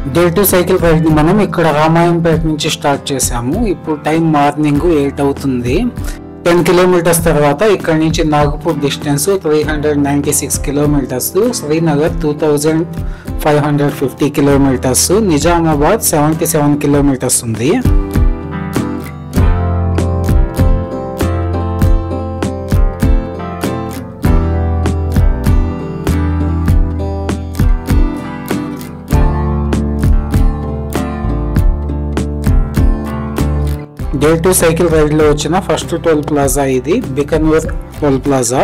Day 2 cycle ride ని మనం ఇక్కడ రామాయంపేట నుంచి స్టార్ట్ చేసాము. ఇప్పుడు టైం మార్నింగ్ 8 అవుతుంది. 10 కిలోమీటర్స్ తర్వాత ఇక్కడ నుంచి Nagpur distance 396 kilometres, Srinagar 2550 kilometres, Nizamabad 77 kilometres ఉంది. డే 2 సైకిల్ రైడ్ లో వచ్చిన ఫస్ట్ టోల్ ప్లాజా ఇది, బికన్వర్ టోల్ ప్లాజా.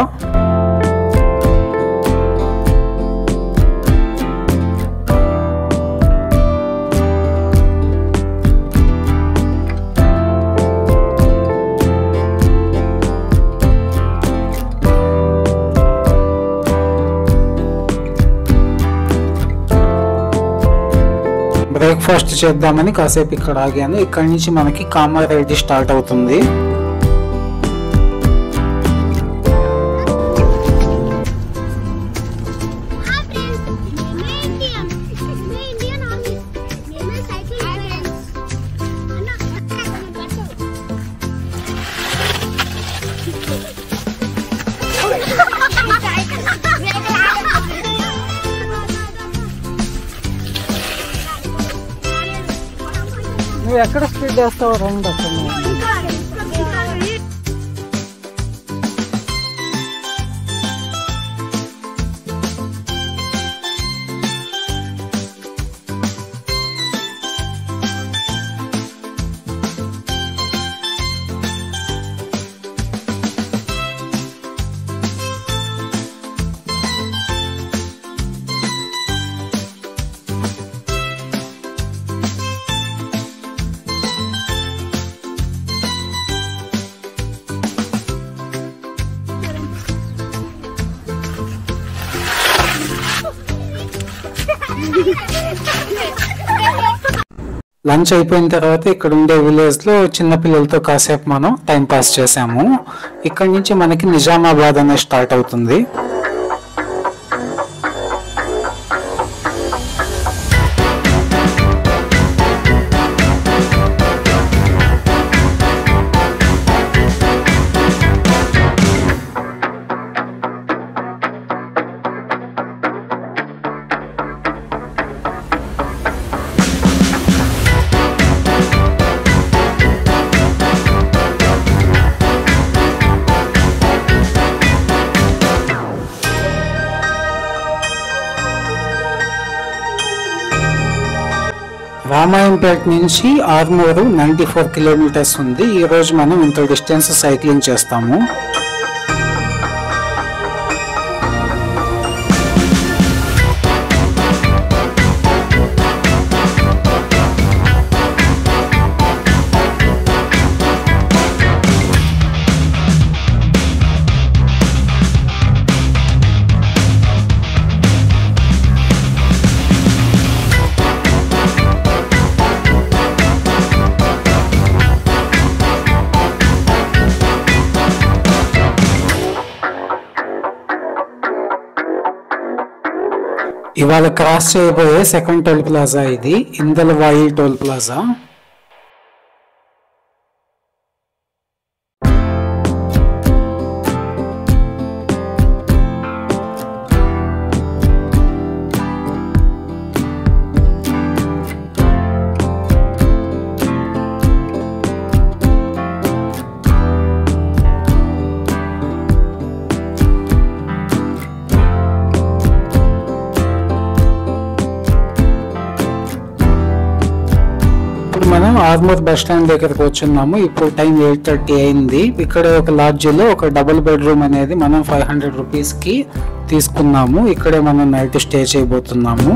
బ్రేక్ఫాస్ట్ చేద్దామని కాసేపు ఇక్కడ ఆగాను. ఇక్కడ నుంచి మనకి కామారెడ్డి స్టార్ట్ అవుతుంది. నువ్వు ఎక్కడ స్పీడ్ చేస్తావు రండి అసలు. లంచ్ అయిపోయిన తర్వాత ఇక్కడ ఉండే విలేజ్ లో చిన్న పిల్లలతో కాసేపు మనం టైం పాస్ చేసాము. ఇక్కడ నుంచి మనకి నిజామాబాద్ అనేది స్టార్ట్ అవుతుంది. రామాయంపేట నుంచి ఆర్మూరు 94 కిలోమీటర్స్ ఉంది. ఈ రోజు మనం ఇంత డిస్టెన్స్ సైక్లింగ్ చేస్తాము. ఇవాళ క్రాస్ చేయబోయే సెకండ్ టోల్ ప్లాజా ఇది, ఇందలవాయి టోల్ ప్లాజా. మనం ఆర్మూర్ బస్ స్టాండ్ దగ్గరకు వచ్చున్నాము. ఇప్పుడు టైం 8:30 అయింది. ఇక్కడ ఒక లాడ్జిలో ఒక డబుల్ బెడ్రూమ్ అనేది మనం 500 రూపీస్ కి తీసుకున్నాము. ఇక్కడే మనం నైట్ స్టే చేయబోతున్నాము.